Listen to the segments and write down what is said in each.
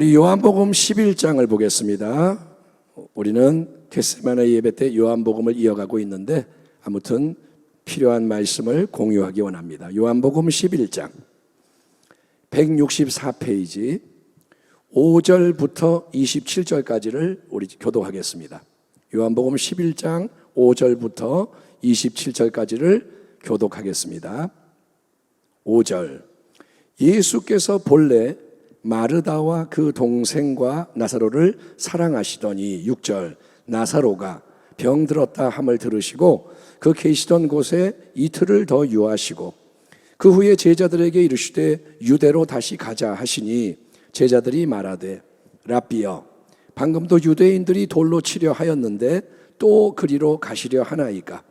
우리 요한복음 11장을 보겠습니다. 우리는 겟세마네 예배 때 요한복음을 이어가고 있는데 아무튼 필요한 말씀을 공유하기 원합니다. 요한복음 11장 164페이지 5절부터 27절까지를 우리 교독하겠습니다. 요한복음 11장 5절부터 27절까지를 교독하겠습니다. 5절. 예수께서 본래 마르다와 그 동생과 나사로를 사랑하시더니 6절. 나사로가 병들었다 함을 들으시고 그 계시던 곳에 이틀을 더 유하시고 그 후에 제자들에게 이르시되 유대로 다시 가자 하시니 제자들이 말하되 랍비여 방금도 유대인들이 돌로 치려 하였는데 또 그리로 가시려 하나이까.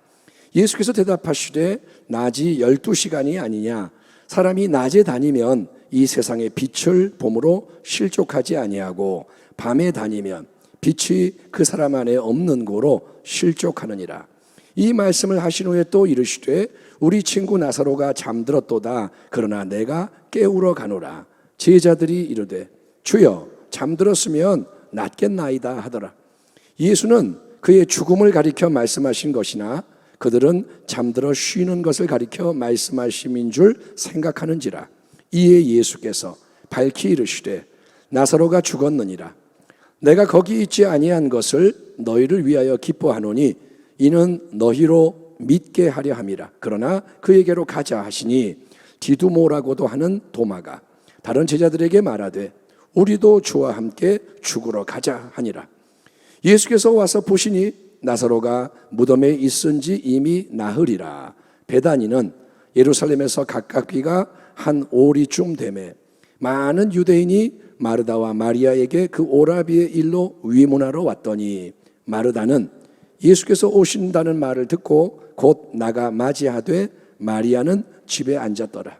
예수께서 대답하시되 낮이 12시간이 아니냐. 사람이 낮에 다니면 이 세상의 빛을 봄으로 실족하지 아니하고 밤에 다니면 빛이 그 사람 안에 없는 고로 실족하느니라. 이 말씀을 하신 후에 또 이르시되 우리 친구 나사로가 잠들었도다. 그러나 내가 깨우러 가노라. 제자들이 이르되 주여 잠들었으면 낫겠나이다 하더라. 예수는 그의 죽음을 가리켜 말씀하신 것이나 그들은 잠들어 쉬는 것을 가리켜 말씀하심인 줄 생각하는지라. 이에 예수께서 밝히 이르시되 나사로가 죽었느니라. 내가 거기 있지 아니한 것을 너희를 위하여 기뻐하노니 이는 너희로 믿게 하려 함이라. 그러나 그에게로 가자 하시니 디두모라고도 하는 도마가 다른 제자들에게 말하되 우리도 주와 함께 죽으러 가자 하니라. 예수께서 와서 보시니 나사로가 무덤에 있은지 이미 나흘이라. 베다니는 예루살렘에서 가깝기가 한 오리쯤 되매 많은 유대인이 마르다와 마리아에게 그 오라비의 일로 위문하러 왔더니 마르다는 예수께서 오신다는 말을 듣고 곧 나가 맞이하되 마리아는 집에 앉았더라.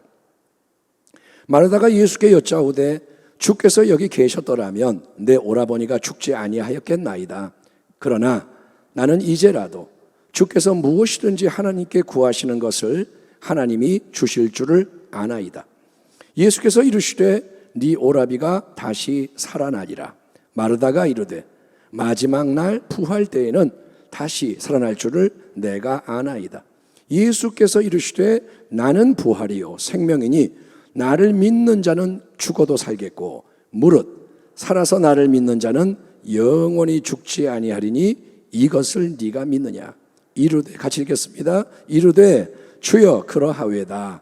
마르다가 예수께 여짜오되 주께서 여기 계셨더라면 내 오라버니가 죽지 아니하였겠나이다. 그러나 나는 이제라도 주께서 무엇이든지 하나님께 구하시는 것을 하나님이 주실 줄을 아나이다. 예수께서 이르시되 네 오라비가 다시 살아나리라. 마르다가 이르되 마지막 날 부활 때에는 다시 살아날 줄을 내가 아나이다. 예수께서 이르시되 나는 부활이요 생명이니 나를 믿는 자는 죽어도 살겠고 무릇 살아서 나를 믿는 자는 영원히 죽지 아니하리니 이것을 네가 믿느냐. 이르되 같이 읽겠습니다. 이르되 주여 그러하외다.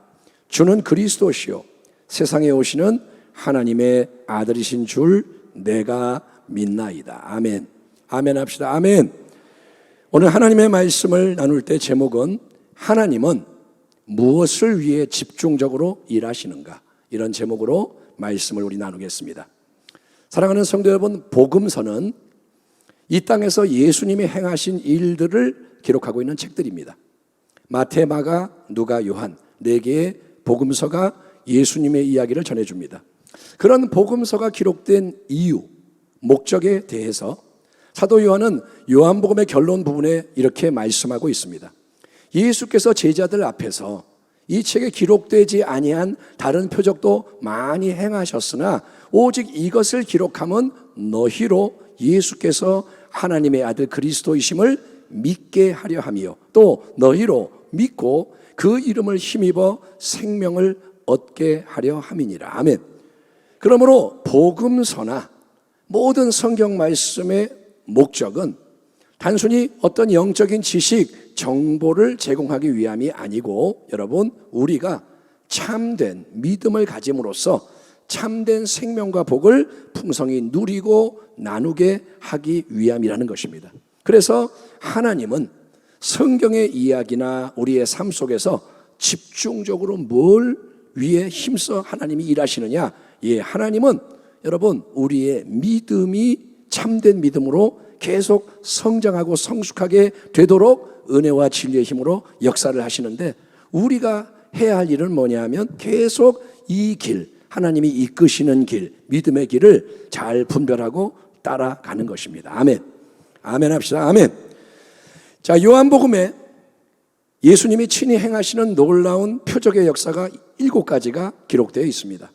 주는 그리스도시요 세상에 오시는 하나님의 아들이신 줄 내가 믿나이다. 아멘. 아멘 합시다. 아멘. 오늘 하나님의 말씀을 나눌 때 제목은 하나님은 무엇을 위해 집중적으로 일하시는가, 이런 제목으로 말씀을 우리 나누겠습니다. 사랑하는 성도 여러분, 복음서는 이 땅에서 예수님이 행하신 일들을 기록하고 있는 책들입니다. 마태, 마가, 누가, 요한 4개의 복음서가 예수님의 이야기를 전해줍니다. 그런 복음서가 기록된 이유, 목적에 대해서 사도 요한은 요한복음의 결론 부분에 이렇게 말씀하고 있습니다. 예수께서 제자들 앞에서 이 책에 기록되지 아니한 다른 표적도 많이 행하셨으나 오직 이것을 기록함은 너희로 예수께서 하나님의 아들 그리스도이심을 믿게 하려 함이요 또 너희로 믿고 그 이름을 힘입어 생명을 얻게 하려 함이니라. 아멘. 그러므로 복음서나 모든 성경 말씀의 목적은 단순히 어떤 영적인 지식, 정보를 제공하기 위함이 아니고 여러분, 우리가 참된 믿음을 가짐으로써 참된 생명과 복을 풍성히 누리고 나누게 하기 위함이라는 것입니다. 그래서 하나님은 성경의 이야기나 우리의 삶 속에서 집중적으로 뭘 위해 힘써 하나님이 일하시느냐? 예, 하나님은 여러분 우리의 믿음이 참된 믿음으로 계속 성장하고 성숙하게 되도록 은혜와 진리의 힘으로 역사를 하시는데 우리가 해야 할 일은 뭐냐 하면 계속 이 길, 하나님이 이끄시는 길, 믿음의 길을 잘 분별하고 따라가는 것입니다. 아멘. 아멘 합시다. 아멘. 자, 요한복음에 예수님이 친히 행하시는 놀라운 표적의 역사가 7가지가 기록되어 있습니다.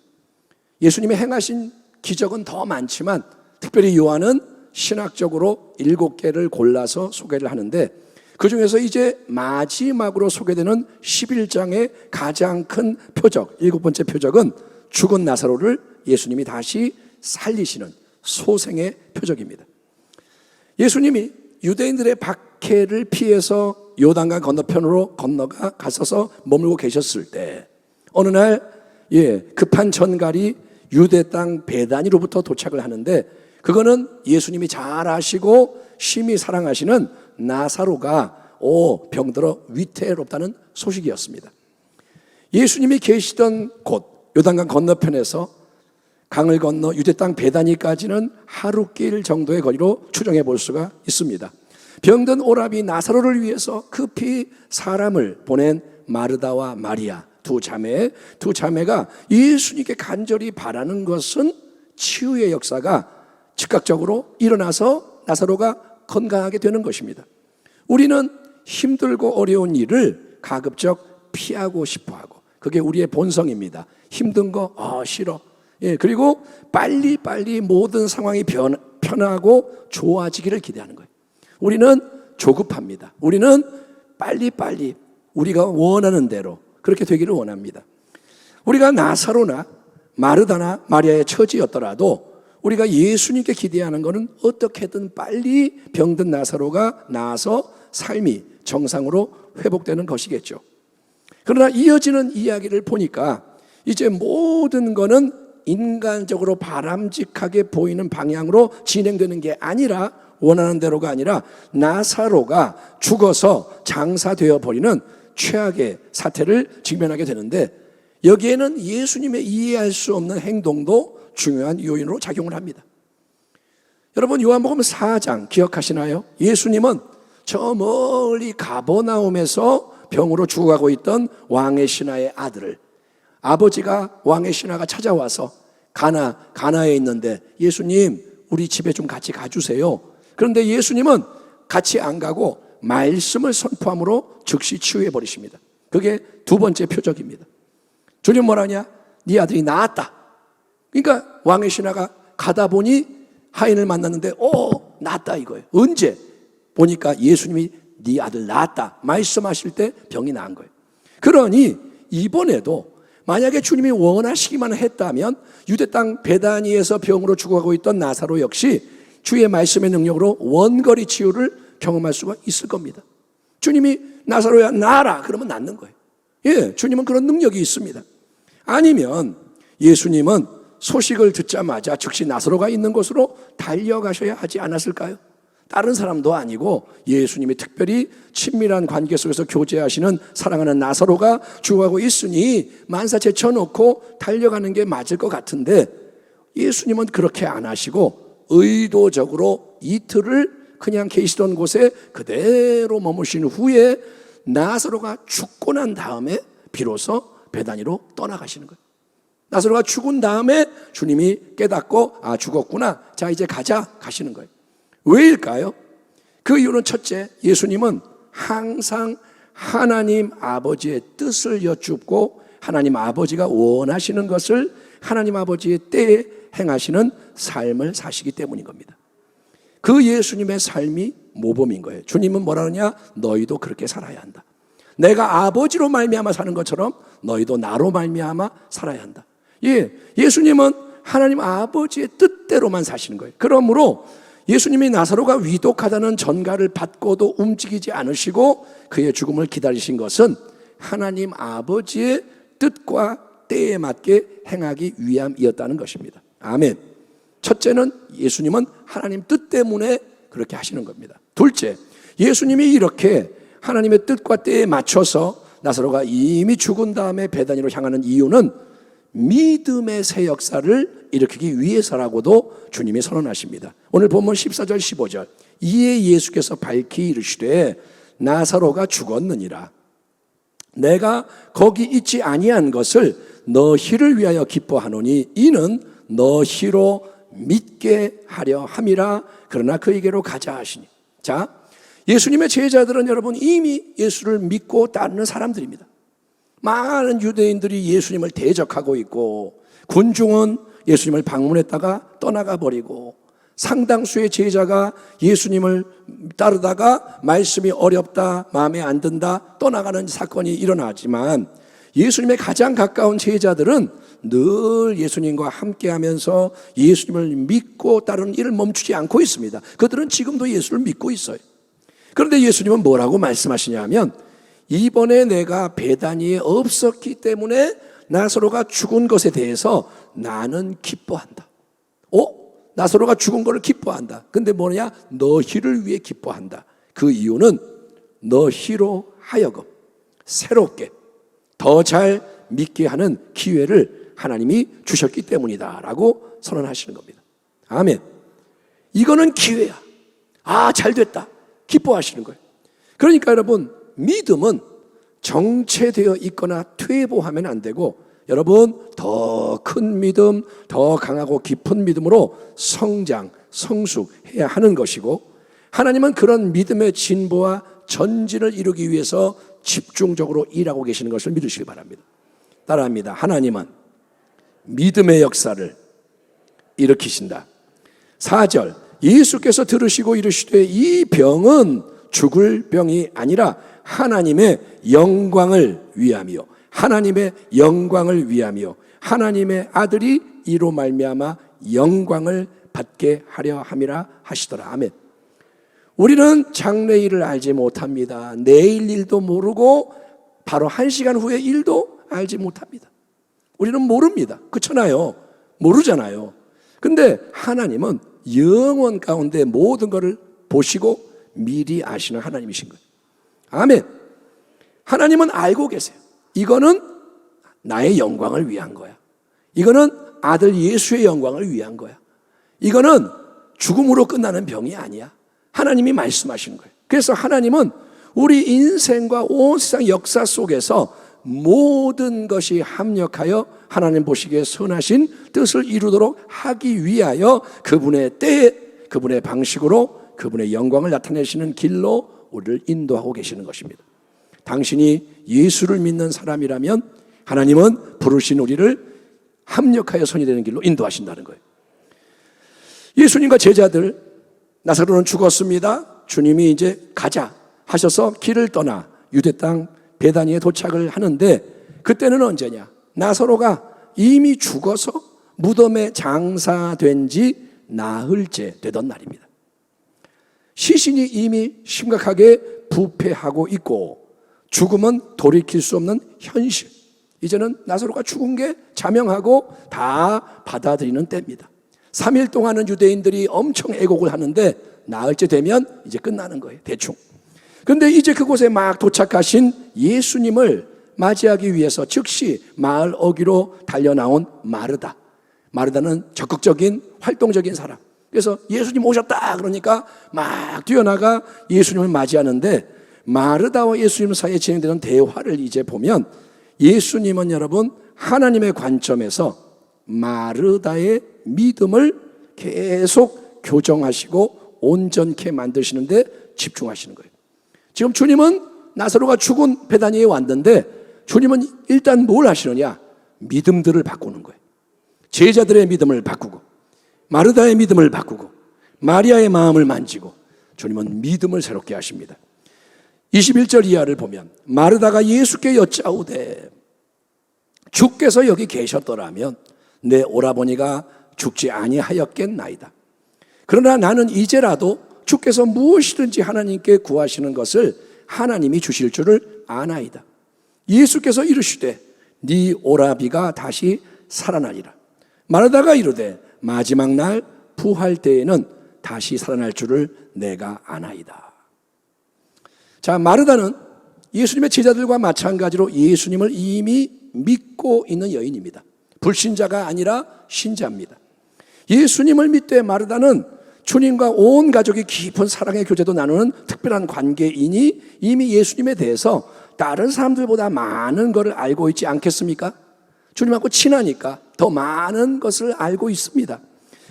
예수님이 행하신 기적은 더 많지만 특별히 요한은 신학적으로 7개를 골라서 소개를 하는데 그 중에서 이제 마지막으로 소개되는 11장의 가장 큰 표적, 7번째 표적은 죽은 나사로를 예수님이 다시 살리시는 소생의 표적입니다. 예수님이 유대인들의 박해를 피해서 요단강 건너편으로 건너가 갔어서 머물고 계셨을 때 어느 날 급한 전갈이 유대 땅 베다니로부터 도착을 하는데 그거는 예수님이 잘 아시고 심히 사랑하시는 나사로가 병들어 위태롭다는 소식이었습니다. 예수님이 계시던 곳 요단강 건너편에서 강을 건너 유대 땅 베다니까지는 하루길 정도의 거리로 추정해 볼 수가 있습니다. 병든 오라비 나사로를 위해서 급히 사람을 보낸 마르다와 마리아 두 자매가 예수님께 간절히 바라는 것은 치유의 역사가 즉각적으로 일어나서 나사로가 건강하게 되는 것입니다. 우리는 힘들고 어려운 일을 가급적 피하고 싶어하고 그게 우리의 본성입니다. 힘든 거 싫어. 그리고 빨리 모든 상황이 편하고 좋아지기를 기대하는 거예요. 우리는 조급합니다. 우리는 빨리 우리가 원하는 대로 그렇게 되기를 원합니다. 우리가 나사로나 마르다나 마리아의 처지였더라도 우리가 예수님께 기대하는 것은 어떻게든 빨리 병든 나사로가 나아서 삶이 정상으로 회복되는 것이겠죠. 그러나 이어지는 이야기를 보니까 이제 모든 것은 인간적으로 바람직하게 보이는 방향으로 진행되는 게 아니라 원하는 대로가 아니라 나사로가 죽어서 장사되어 버리는 최악의 사태를 직면하게 되는데 여기에는 예수님의 이해할 수 없는 행동도 중요한 요인으로 작용을 합니다. 여러분 요한복음 4장 기억하시나요? 예수님은 저 멀리 가버나움에서 병으로 죽어가고 있던 왕의 신하의 아들을 아버지가 왕의 신하가 찾아와서 가나에 있는데 예수님 우리 집에 좀 같이 가주세요. 그런데 예수님은 같이 안 가고 말씀을 선포함으로 즉시 치유해 버리십니다. 그게 두 번째 표적입니다. 주님 뭐라냐? 네 아들이 나았다. 그러니까 왕의 신하가 가다 보니 하인을 만났는데 나았다 이거예요. 언제? 보니까 예수님이 네 아들 나았다 말씀하실 때 병이 나은 거예요. 그러니 이번에도 만약에 주님이 원하시기만 했다면 유대 땅 베다니에서 병으로 죽어가고 있던 나사로 역시 주의 말씀의 능력으로 원거리 치유를 경험할 수가 있을 겁니다. 주님이 나사로야 나아라 그러면 낫는 거예요. 주님은 그런 능력이 있습니다. 아니면 예수님은 소식을 듣자마자 즉시 나사로가 있는 곳으로 달려가셔야 하지 않았을까요? 다른 사람도 아니고 예수님이 특별히 친밀한 관계 속에서 교제하시는 사랑하는 나사로가 죽어가고 있으니 만사 제쳐놓고 달려가는 게 맞을 것 같은데 예수님은 그렇게 안 하시고 의도적으로 이틀을 그냥 계시던 곳에 그대로 머무신 후에 나사로가 죽고 난 다음에 비로소 베다니로 떠나가시는 거예요. 나사로가 죽은 다음에 주님이 깨닫고 죽었구나 자 이제 가시는 거예요. 왜일까요? 그 이유는 첫째, 예수님은 항상 하나님 아버지의 뜻을 여쭙고 하나님 아버지가 원하시는 것을 하나님 아버지의 때에 행하시는 삶을 사시기 때문인 겁니다. 그 예수님의 삶이 모범인 거예요. 주님은 뭐라 그러냐? 너희도 그렇게 살아야 한다. 내가 아버지로 말미암아 사는 것처럼 너희도 나로 말미암아 살아야 한다. 예수님은 하나님 아버지의 뜻대로만 사시는 거예요. 그러므로 예수님이 나사로가 위독하다는 전갈을 받고도 움직이지 않으시고 그의 죽음을 기다리신 것은 하나님 아버지의 뜻과 때에 맞게 행하기 위함이었다는 것입니다. 아멘. 첫째는 예수님은 하나님 뜻 때문에 그렇게 하시는 겁니다. 둘째, 예수님이 이렇게 하나님의 뜻과 때에 맞춰서 나사로가 이미 죽은 다음에 베다니로 향하는 이유는 믿음의 새 역사를 일으키기 위해서라고도 주님이 선언하십니다. 오늘 본문 14절 15절 이에 예수께서 밝히 이르시되 나사로가 죽었느니라. 내가 거기 있지 아니한 것을 너희를 위하여 기뻐하노니 이는 너희로 믿게 하려 함이라. 그러나 그에게로 가자 하시니. 자, 예수님의 제자들은 여러분 이미 예수를 믿고 따르는 사람들입니다. 많은 유대인들이 예수님을 대적하고 있고 군중은 예수님을 방문했다가 떠나가 버리고, 상당수의 제자가 예수님을 따르다가 말씀이 어렵다, 마음에 안 든다, 떠나가는 사건이 일어나지만, 예수님의 가장 가까운 제자들은 늘 예수님과 함께하면서 예수님을 믿고 따르는 일을 멈추지 않고 있습니다. 그들은 지금도 예수를 믿고 있어요. 그런데 예수님은 뭐라고 말씀하시냐 하면, 이번에 내가 베다니에 없었기 때문에 나사로가 죽은 것에 대해서 나는 기뻐한다. 나사로가 죽은 것을 기뻐한다. 근데 뭐냐? 너희를 위해 기뻐한다. 그 이유는 너희로 하여금 새롭게 더 잘 믿게 하는 기회를 하나님이 주셨기 때문이다 라고 선언하시는 겁니다. 아멘. 이거는 기회야. 잘 됐다. 기뻐하시는 거예요. 그러니까 여러분, 믿음은 정체되어 있거나 퇴보하면 안 되고, 여러분 더 큰 믿음, 더 강하고 깊은 믿음으로 성장, 성숙해야 하는 것이고, 하나님은 그런 믿음의 진보와 전진을 이루기 위해서 집중적으로 일하고 계시는 것을 믿으시기 바랍니다. 따라합니다. 하나님은 믿음의 역사를 일으키신다. 4절, 예수께서 들으시고 이르시되 이 병은 죽을 병이 아니라 하나님의 영광을 위함이요, 하나님의 영광을 위함이요, 하나님의 아들이 이로 말미암아 영광을 받게 하려 함이라 하시더라. 아멘. 우리는 장래일을 알지 못합니다. 내일 일도 모르고 바로 1시간 후의 일도 알지 못합니다. 우리는 모릅니다. 그렇잖아요. 모르잖아요. 근데 하나님은 영원 가운데 모든 것을 보시고 미리 아시는 하나님이신 거예요. 아멘. 하나님은 알고 계세요. 이거는 나의 영광을 위한 거야. 이거는 아들 예수의 영광을 위한 거야. 이거는 죽음으로 끝나는 병이 아니야. 하나님이 말씀하시는 거예요. 그래서 하나님은 우리 인생과 온 세상 역사 속에서 모든 것이 합력하여 하나님 보시기에 선하신 뜻을 이루도록 하기 위하여 그분의 때에, 그분의 방식으로 그분의 영광을 나타내시는 길로 우리를 인도하고 계시는 것입니다. 당신이 예수를 믿는 사람이라면 하나님은 부르신 우리를 합력하여 선이 되는 길로 인도하신다는 거예요. 예수님과 제자들, 나사로는 죽었습니다. 주님이 이제 가자 하셔서 길을 떠나 유대 땅 베다니에 도착을 하는데, 그때는 언제냐? 나사로가 이미 죽어서 무덤에 장사된 지 나흘째 되던 날입니다. 시신이 이미 심각하게 부패하고 있고 죽음은 돌이킬 수 없는 현실. 이제는 나사로가 죽은 게 자명하고 다 받아들이는 때입니다. 3일 동안은 유대인들이 엄청 애곡을 하는데 나흘째 되면 이제 끝나는 거예요. 대충. 그런데 이제 그곳에 막 도착하신 예수님을 맞이하기 위해서 즉시 마을 어귀로 달려나온 마르다. 마르다는 적극적인 활동적인 사람. 그래서 예수님 오셨다 그러니까 막 뛰어나가 예수님을 맞이하는데, 마르다와 예수님 사이에 진행되는 대화를 이제 보면 예수님은 여러분 하나님의 관점에서 마르다의 믿음을 계속 교정하시고 온전케 만드시는데 집중하시는 거예요. 지금 주님은 나사로가 죽은 베다니에 왔는데 주님은 일단 뭘 하시느냐? 믿음들을 바꾸는 거예요. 제자들의 믿음을 바꾸고 마르다의 믿음을 바꾸고 마리아의 마음을 만지고 주님은 믿음을 새롭게 하십니다. 21절 이하를 보면 마르다가 예수께 여짜오되 주께서 여기 계셨더라면 내 오라버니가 죽지 아니하였겠나이다. 그러나 나는 이제라도 주께서 무엇이든지 하나님께 구하시는 것을 하나님이 주실 줄을 아나이다. 예수께서 이르시되 네 오라비가 다시 살아나리라. 마르다가 이르되 마지막 날 부활 때에는 다시 살아날 줄을 내가 아나이다. 자, 마르다는 예수님의 제자들과 마찬가지로 예수님을 이미 믿고 있는 여인입니다. 불신자가 아니라 신자입니다. 예수님을 믿되 마르다는 주님과 온 가족이 깊은 사랑의 교제도 나누는 특별한 관계이니 이미 예수님에 대해서 다른 사람들보다 많은 것을 알고 있지 않겠습니까? 주님하고 친하니까 더 많은 것을 알고 있습니다.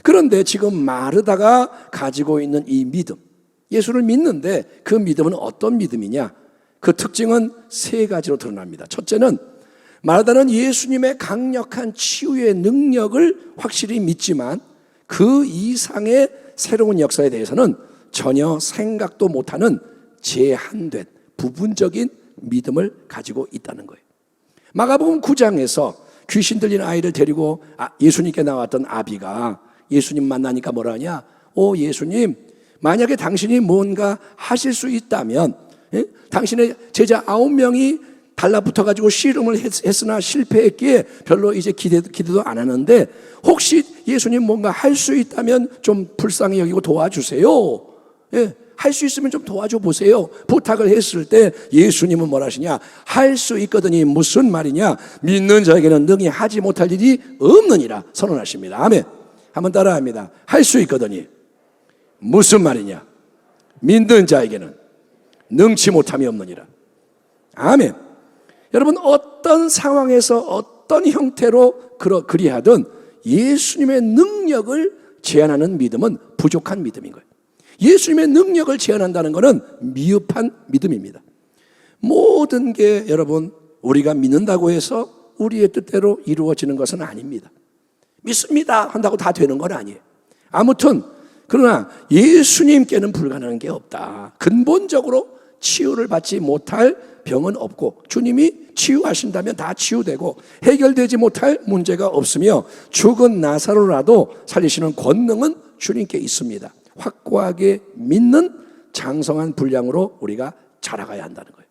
그런데 지금 마르다가 가지고 있는 이 믿음, 예수를 믿는데 그 믿음은 어떤 믿음이냐? 그 특징은 세 가지로 드러납니다. 첫째는 마르다는 예수님의 강력한 치유의 능력을 확실히 믿지만 그 이상의 새로운 역사에 대해서는 전혀 생각도 못하는 제한된 부분적인 믿음을 가지고 있다는 거예요. 마가복음 9장에서 귀신 들린 아이를 데리고 예수님께 나왔던 아비가 예수님 만나니까 뭐라 하냐? 예수님, 만약에 당신이 뭔가 하실 수 있다면, 당신의 제자 9명이 달라붙어가지고 씨름을 했으나 실패했기에 별로 이제 기대도 안 하는데 혹시 예수님 뭔가 할 수 있다면 좀 불쌍히 여기고 도와주세요. 할 수 있으면 좀 도와줘 보세요. 부탁을 했을 때 예수님은 뭐라 하시냐? 할 수 있거든이 무슨 말이냐? 믿는 자에게는 능히 하지 못할 일이 없느니라 선언하십니다. 아멘. 한번 따라합니다. 할 수 있거든이 무슨 말이냐? 믿는 자에게는 능치 못함이 없느니라. 아멘. 여러분, 어떤 상황에서 어떤 형태로 그리하든 예수님의 능력을 제한하는 믿음은 부족한 믿음인 거예요. 예수님의 능력을 제한한다는 것은 미흡한 믿음입니다. 모든 게 여러분 우리가 믿는다고 해서 우리의 뜻대로 이루어지는 것은 아닙니다. 믿습니다 한다고 다 되는 건 아니에요. 아무튼 그러나 예수님께는 불가능한 게 없다. 근본적으로 치유를 받지 못할 병은 없고 주님이 치유하신다면 다 치유되고 해결되지 못할 문제가 없으며 죽은 나사로라도 살리시는 권능은 주님께 있습니다. 확고하게 믿는 장성한 분량으로 우리가 자라가야 한다는 거예요.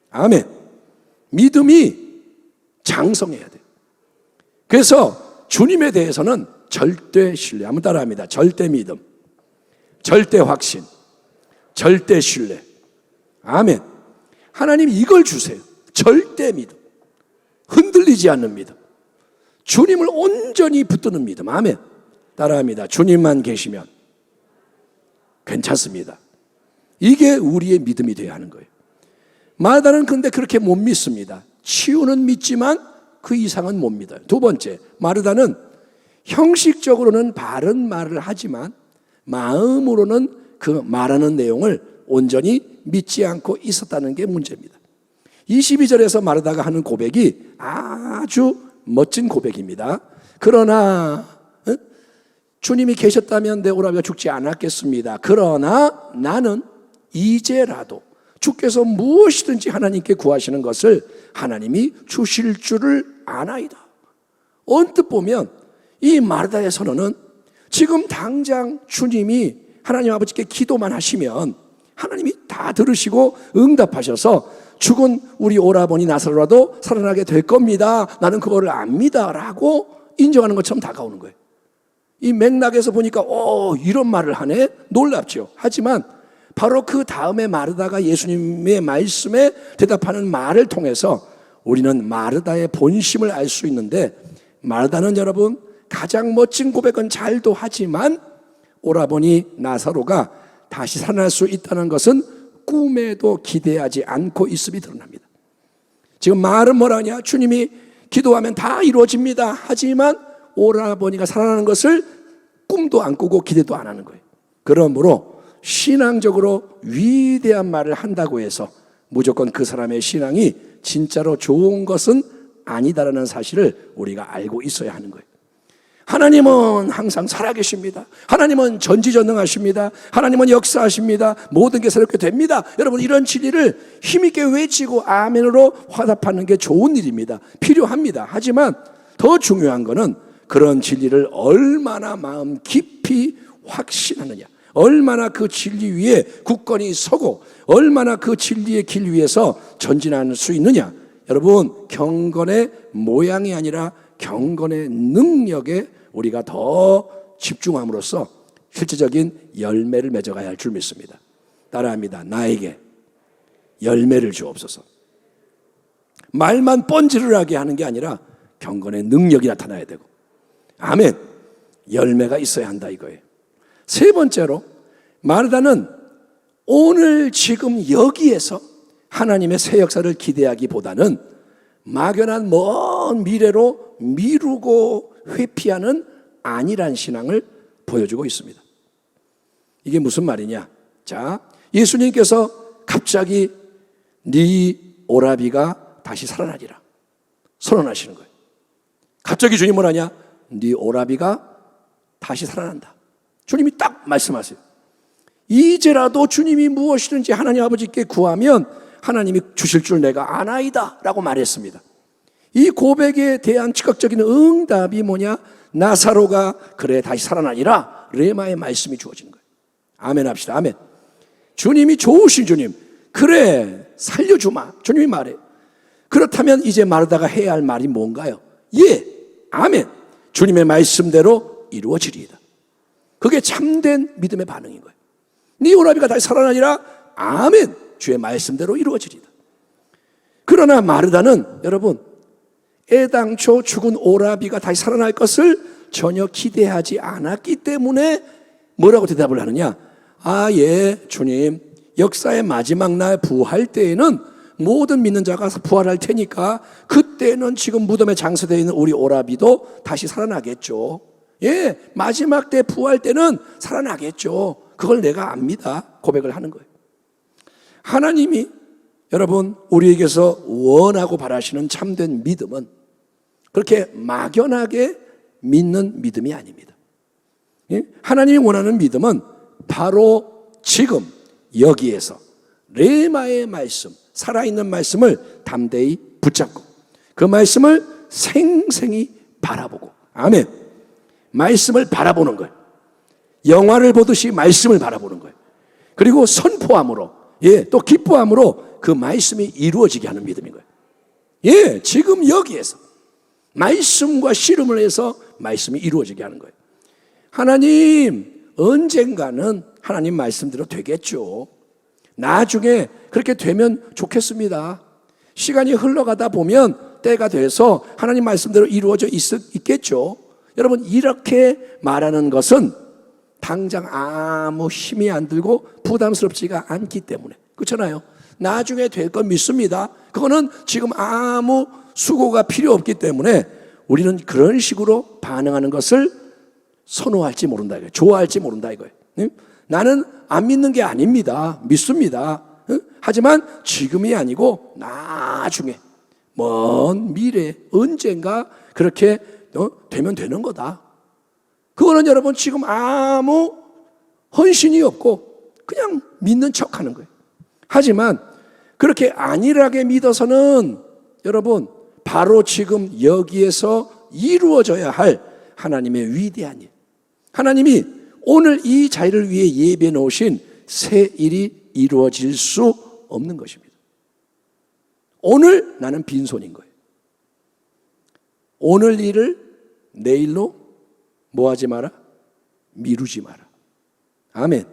아멘. 믿음이 장성해야 돼요. 그래서 주님에 대해서는 절대 신뢰, 한번 따라합니다. 절대 믿음, 절대 확신, 절대 신뢰. 아멘. 하나님 이걸 주세요. 절대 믿음, 흔들리지 않는 믿음, 주님을 온전히 붙드는 믿음. 아멘. 따라합니다. 주님만 계시면 괜찮습니다. 이게 우리의 믿음이 되어야 하는 거예요. 마르다는 근데 그렇게 못 믿습니다. 치유는 믿지만 그 이상은 못 믿어요. 두 번째, 마르다는 형식적으로는 바른 말을 하지만 마음으로는 그 말하는 내용을 온전히 믿지 않고 있었다는 게 문제입니다. 22절에서 마르다가 하는 고백이 아주 멋진 고백입니다. 그러나 주님이 계셨다면 내 오라비가 죽지 않았겠습니다. 그러나 나는 이제라도 주께서 무엇이든지 하나님께 구하시는 것을 하나님이 주실 줄을 아나이다. 언뜻 보면 이 마르다의 선언은 지금 당장 주님이 하나님 아버지께 기도만 하시면 하나님이 다 들으시고 응답하셔서 죽은 우리 오라버니 나사로라도 살아나게 될 겁니다. 나는 그거를 압니다. 라고 인정하는 것처럼 다가오는 거예요. 이 맥락에서 보니까 이런 말을 하네? 놀랍죠. 하지만 바로 그 다음에 마르다가 예수님의 말씀에 대답하는 말을 통해서 우리는 마르다의 본심을 알 수 있는데, 마르다는 여러분 가장 멋진 고백은 잘도 하지만 오라버니 나사로가 다시 살아날 수 있다는 것은 꿈에도 기대하지 않고 있음이 드러납니다. 지금 말은 뭐라 하냐? 주님이 기도하면 다 이루어집니다. 하지만 오라버니가 살아나는 것을 꿈도 안 꾸고 기대도 안 하는 거예요. 그러므로 신앙적으로 위대한 말을 한다고 해서 무조건 그 사람의 신앙이 진짜로 좋은 것은 아니다라는 사실을 우리가 알고 있어야 하는 거예요. 하나님은 항상 살아계십니다. 하나님은 전지전능하십니다. 하나님은 역사하십니다. 모든 게 새롭게 됩니다. 여러분, 이런 진리를 힘있게 외치고 아멘으로 화답하는 게 좋은 일입니다. 필요합니다. 하지만 더 중요한 거는 그런 진리를 얼마나 마음 깊이 확신하느냐, 얼마나 그 진리 위에 굳건히 서고 얼마나 그 진리의 길 위에서 전진할 수 있느냐. 여러분, 경건의 모양이 아니라 경건의 능력에 우리가 더 집중함으로써 실제적인 열매를 맺어가야 할 줄 믿습니다. 따라합니다. 나에게 열매를 주옵소서. 말만 뻔지르르하게 하는 게 아니라 경건의 능력이 나타나야 되고, 아멘, 열매가 있어야 한다 이거예요. 세 번째로, 마르다는 오늘 지금 여기에서 하나님의 새 역사를 기대하기보다는 막연한 먼 미래로 미루고 회피하는 안일한 신앙을 보여주고 있습니다. 이게 무슨 말이냐? 자, 예수님께서 갑자기 네 오라비가 다시 살아나리라 선언하시는 거예요. 갑자기 주님 뭐라냐? 네 오라비가 다시 살아난다. 주님이 딱 말씀하세요. 이제라도 주님이 무엇이든지 하나님 아버지께 구하면 하나님이 주실 줄 내가 아나이다 라고 말했습니다. 이 고백에 대한 즉각적인 응답이 뭐냐? 나사로가 그래 다시 살아나니라 레마의 말씀이 주어지는 거예요. 아멘 합시다. 아멘. 주님이 좋으신 주님, 그래 살려주마. 주님이 말해요. 그렇다면 이제 마르다가 해야 할 말이 뭔가요? 예, 아멘. 주님의 말씀대로 이루어지리이다. 그게 참된 믿음의 반응인 거예요. 네 오라비가 다시 살아나니라. 아멘. 주의 말씀대로 이루어지리이다. 그러나 마르다는 여러분 애당초 죽은 오라비가 다시 살아날 것을 전혀 기대하지 않았기 때문에 뭐라고 대답을 하느냐? 아, 예, 주님, 역사의 마지막 날 부활 때에는 모든 믿는 자가 부활할 테니까 그때는 지금 무덤에 장사되어 있는 우리 오라비도 다시 살아나겠죠. 예, 마지막 때 부활 때는 살아나겠죠. 그걸 내가 압니다. 고백을 하는 거예요. 하나님이 여러분 우리에게서 원하고 바라시는 참된 믿음은 그렇게 막연하게 믿는 믿음이 아닙니다. 하나님이 원하는 믿음은 바로 지금 여기에서 레마의 말씀, 살아있는 말씀을 담대히 붙잡고 그 말씀을 생생히 바라보고, 아멘. 말씀을 바라보는 거예요. 영화를 보듯이 말씀을 바라보는 거예요. 그리고 선포함으로, 예, 또 기뻐함으로 그 말씀이 이루어지게 하는 믿음인 거예요. 예, 지금 여기에서 말씀과 씨름을 해서 말씀이 이루어지게 하는 거예요. 하나님, 언젠가는 하나님 말씀대로 되겠죠. 나중에 그렇게 되면 좋겠습니다. 시간이 흘러가다 보면 때가 돼서 하나님 말씀대로 이루어져 있겠죠. 여러분, 이렇게 말하는 것은 당장 아무 힘이 안 들고 부담스럽지가 않기 때문에, 그렇잖아요. 나중에 될 건 믿습니다. 그거는 지금 아무 수고가 필요 없기 때문에 우리는 그런 식으로 반응하는 것을 선호할지 모른다 이거예요. 좋아할지 모른다 이거예요. 나는 안 믿는 게 아닙니다. 믿습니다. 하지만 지금이 아니고 나중에 먼 미래 언젠가 그렇게 되면 되는 거다. 그거는 여러분 지금 아무 헌신이 없고 그냥 믿는 척하는 거예요. 하지만 그렇게 안일하게 믿어서는 여러분 바로 지금 여기에서 이루어져야 할 하나님의 위대한 일, 하나님이 오늘 이 자리를 위해 예배해 놓으신 새 일이 이루어질 수 없는 것입니다. 오늘 나는 빈손인 거예요. 오늘 일을 내일로 뭐하지 마라? 미루지 마라. 아멘.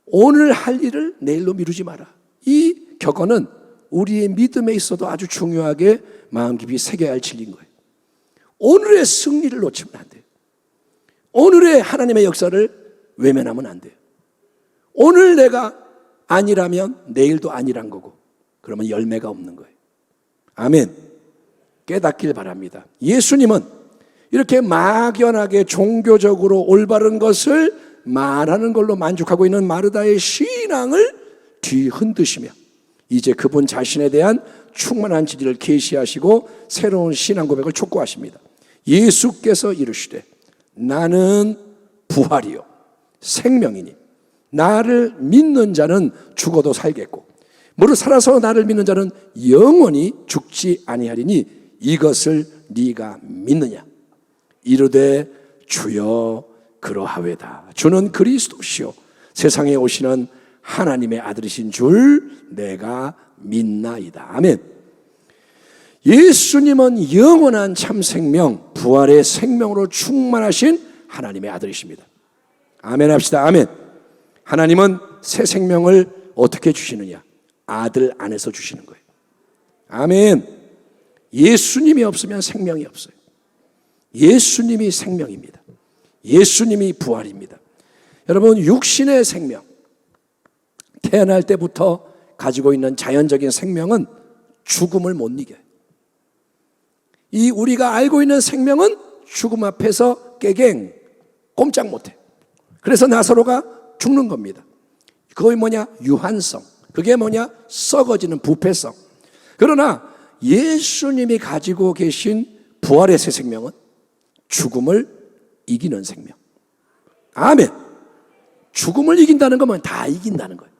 오늘 할 일을 내일로 미루지 마라. 이 격언은 우리의 믿음에 있어도 아주 중요하게 마음 깊이 새겨야 할 진리인 거예요. 오늘의 승리를 놓치면 안 돼요. 오늘의 하나님의 역사를 외면하면 안 돼요. 오늘 내가 아니라면 내일도 아니란 거고, 그러면 열매가 없는 거예요. 아멘. 깨닫길 바랍니다. 예수님은 이렇게 막연하게 종교적으로 올바른 것을 말하는 걸로 만족하고 있는 마르다의 신앙을 뒤흔드시며 이제 그분 자신에 대한 충만한 진리를 계시하시고 새로운 신앙 고백을 촉구하십니다. 예수께서 이르시되 나는 부활이요 생명이니 나를 믿는 자는 죽어도 살겠고 무릇 살아서 나를 믿는 자는 영원히 죽지 아니하리니 이것을 네가 믿느냐? 이르되 주여 그러하외다. 주는 그리스도시요 세상에 오시는 하나님의 아들이신 줄 내가 믿나이다. 아멘. 예수님은 영원한 참 생명, 부활의 생명으로 충만하신 하나님의 아들이십니다. 아멘 합시다. 아멘. 하나님은 새 생명을 어떻게 주시느냐? 아들 안에서 주시는 거예요. 아멘. 예수님이 없으면 생명이 없어요. 예수님이 생명입니다. 예수님이 부활입니다. 여러분, 육신의 생명, 태어날 때부터 가지고 있는 자연적인 생명은 죽음을 못 이겨요. 이 우리가 알고 있는 생명은 죽음 앞에서 깨갱 꼼짝 못해. 그래서 나사로가 죽는 겁니다. 그게 뭐냐? 유한성. 그게 뭐냐? 썩어지는 부패성. 그러나 예수님이 가지고 계신 부활의 새 생명은 죽음을 이기는 생명. 아멘. 죽음을 이긴다는 거면 다 이긴다는 거예요.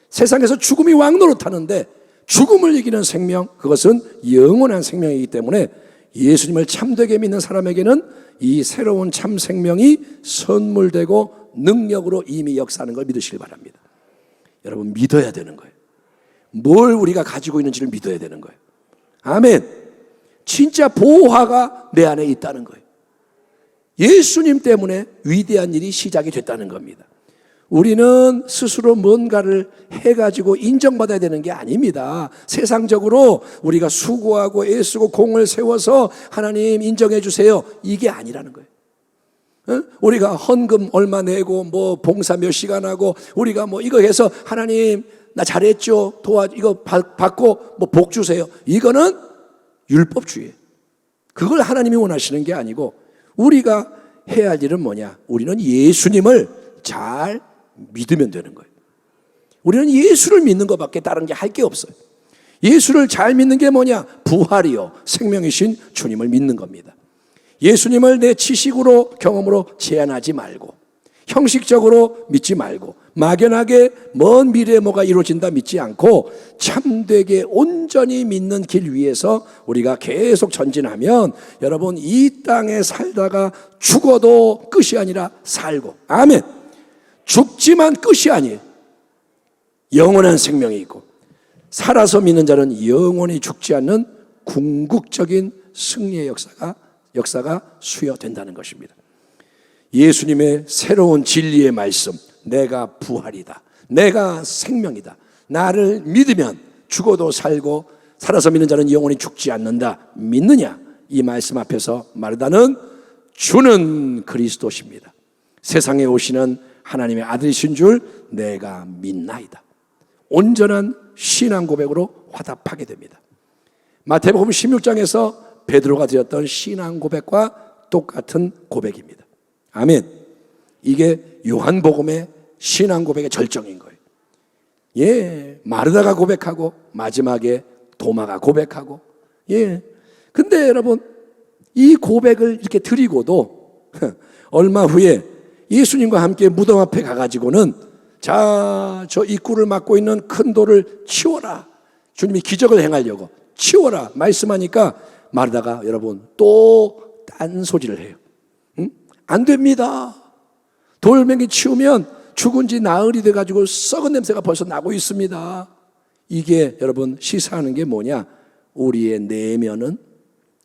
세상에서 죽음이 왕노릇하는데 죽음을 이기는 생명, 그것은 영원한 생명이기 때문에 예수님을 참되게 믿는 사람에게는 이 새로운 참 생명이 선물되고 능력으로 이미 역사하는 걸 믿으시길 바랍니다. 여러분, 믿어야 되는 거예요. 뭘 우리가 가지고 있는지를 믿어야 되는 거예요. 아멘. 진짜 보화가 내 안에 있다는 거예요. 예수님 때문에 위대한 일이 시작이 됐다는 겁니다. 우리는 스스로 뭔가를 해가지고 인정받아야 되는 게 아닙니다. 세상적으로 우리가 수고하고 애쓰고 공을 세워서 하나님 인정해 주세요, 이게 아니라는 거예요. 우리가 헌금 얼마 내고 뭐 봉사 몇 시간 하고 우리가 뭐 이거 해서 하나님 나 잘했죠, 이거 받고 뭐 복 주세요, 이거는 율법주의예요. 그걸 하나님이 원하시는 게 아니고 우리가 해야 할 일은 뭐냐? 우리는 예수님을 잘 믿으면 되는 거예요. 우리는 예수를 믿는 것밖에 다른 게 할 게 없어요. 예수를 잘 믿는 게 뭐냐? 부활이요 생명이신 주님을 믿는 겁니다. 예수님을 내 지식으로 경험으로 제한하지 말고, 형식적으로 믿지 말고, 막연하게 먼 미래에 뭐가 이루어진다 믿지 않고 참되게 온전히 믿는 길 위에서 우리가 계속 전진하면 여러분, 이 땅에 살다가 죽어도 끝이 아니라 살고, 아멘. 죽지만 끝이 아니에요. 영원한 생명이 있고 살아서 믿는 자는 영원히 죽지 않는 궁극적인 승리의 역사가 수여된다는 것입니다. 예수님의 새로운 진리의 말씀, 내가 부활이다, 내가 생명이다, 나를 믿으면 죽어도 살고 살아서 믿는 자는 영원히 죽지 않는다, 믿느냐? 이 말씀 앞에서 마르다는 주는 그리스도십니다, 세상에 오시는 하나님의 아들이신 줄 내가 믿나이다. 온전한 신앙 고백으로 화답하게 됩니다. 마태복음 16장에서 베드로가 드렸던 신앙 고백과 똑같은 고백입니다. 아멘. 이게 요한복음의 신앙 고백의 절정인 거예요. 예, 마르다가 고백하고 마지막에 도마가 고백하고, 예. 근데 여러분, 이 고백을 이렇게 드리고도 얼마 후에 예수님과 함께 무덤 앞에 가가지고는 자, 저 입구를 막고 있는 큰 돌을 치워라, 주님이 기적을 행하려고 치워라 말씀하니까 마르다가 여러분 또 딴소리를 해요. 안 됩니다. 돌멩이 치우면 죽은 지 나흘이 돼가지고 썩은 냄새가 벌써 나고 있습니다. 이게 여러분 시사하는 게 뭐냐? 우리의 내면은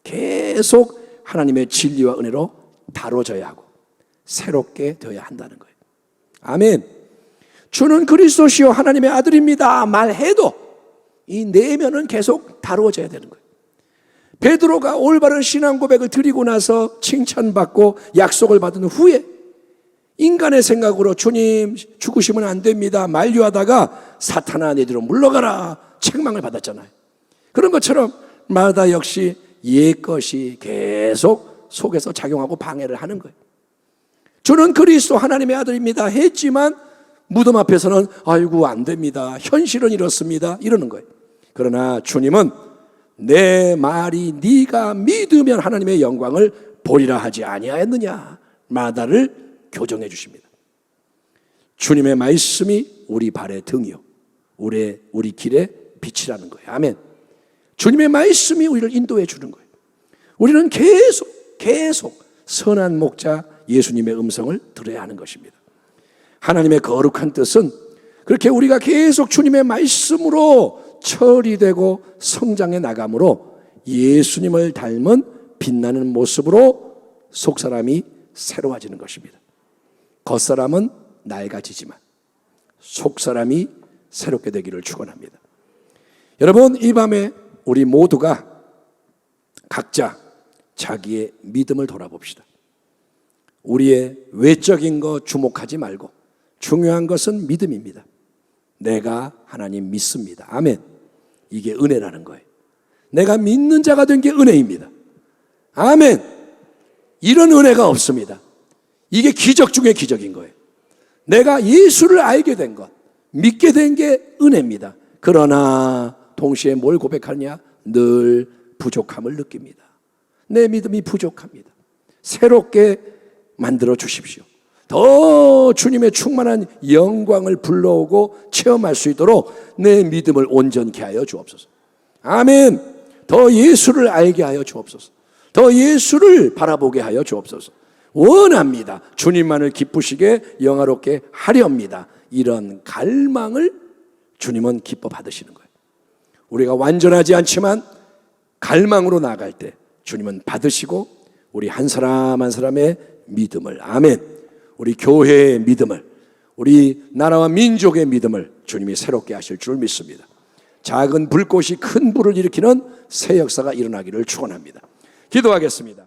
계속 하나님의 진리와 은혜로 다뤄져야 하고 새롭게 되어야 한다는 거예요. 아멘. 주는 그리스도시요 하나님의 아들입니다 말해도 이 내면은 계속 다루어져야 되는 거예요. 베드로가 올바른 신앙 고백을 드리고 나서 칭찬받고 약속을 받은 후에 인간의 생각으로 주님 죽으시면 안 됩니다 만류하다가 사탄아 내 뒤로 물러가라 책망을 받았잖아요. 그런 것처럼 마르다 역시 옛것이 계속 속에서 작용하고 방해를 하는 거예요. 주는 그리스도 하나님의 아들입니다 했지만 무덤 앞에서는 아이고 안 됩니다, 현실은 이렇습니다 이러는 거예요. 그러나 주님은 내 말이 네가 믿으면 하나님의 영광을 보리라 하지 아니하였느냐 마다를 교정해 주십니다. 주님의 말씀이 우리 발의 등이요 우리 길의 빛이라는 거예요. 아멘. 주님의 말씀이 우리를 인도해 주는 거예요. 우리는 계속 선한 목자 예수님의 음성을 들어야 하는 것입니다. 하나님의 거룩한 뜻은 그렇게 우리가 계속 주님의 말씀으로 처리되고 성장해 나감으로 예수님을 닮은 빛나는 모습으로 속사람이 새로워지는 것입니다. 겉사람은 낡아지지만 속사람이 새롭게 되기를 축원합니다. 여러분, 이 밤에 우리 모두가 각자 자기의 믿음을 돌아봅시다. 우리의 외적인 거 주목하지 말고 중요한 것은 믿음입니다. 내가 하나님 믿습니다. 아멘. 이게 은혜라는 거예요. 내가 믿는 자가 된 게 은혜입니다. 아멘. 이런 은혜가 없습니다. 이게 기적 중에 기적인 거예요. 내가 예수를 알게 된 것, 믿게 된 게 은혜입니다. 그러나 동시에 뭘 고백하느냐? 늘 부족함을 느낍니다. 내 믿음이 부족합니다. 새롭게 만들어 주십시오. 더 주님의 충만한 영광을 불러오고 체험할 수 있도록 내 믿음을 온전케 하여 주옵소서. 아멘. 더 예수를 알게 하여 주옵소서. 더 예수를 바라보게 하여 주옵소서. 원합니다. 주님만을 기쁘시게 영화롭게 하렵니다. 이런 갈망을 주님은 기뻐 받으시는 거예요. 우리가 완전하지 않지만 갈망으로 나아갈 때 주님은 받으시고 우리 한 사람 한 사람의 믿음을, 아멘, 우리 교회의 믿음을, 우리 나라와 민족의 믿음을 주님이 새롭게 하실 줄 믿습니다. 작은 불꽃이 큰 불을 일으키는 새 역사가 일어나기를 축원합니다. 기도하겠습니다.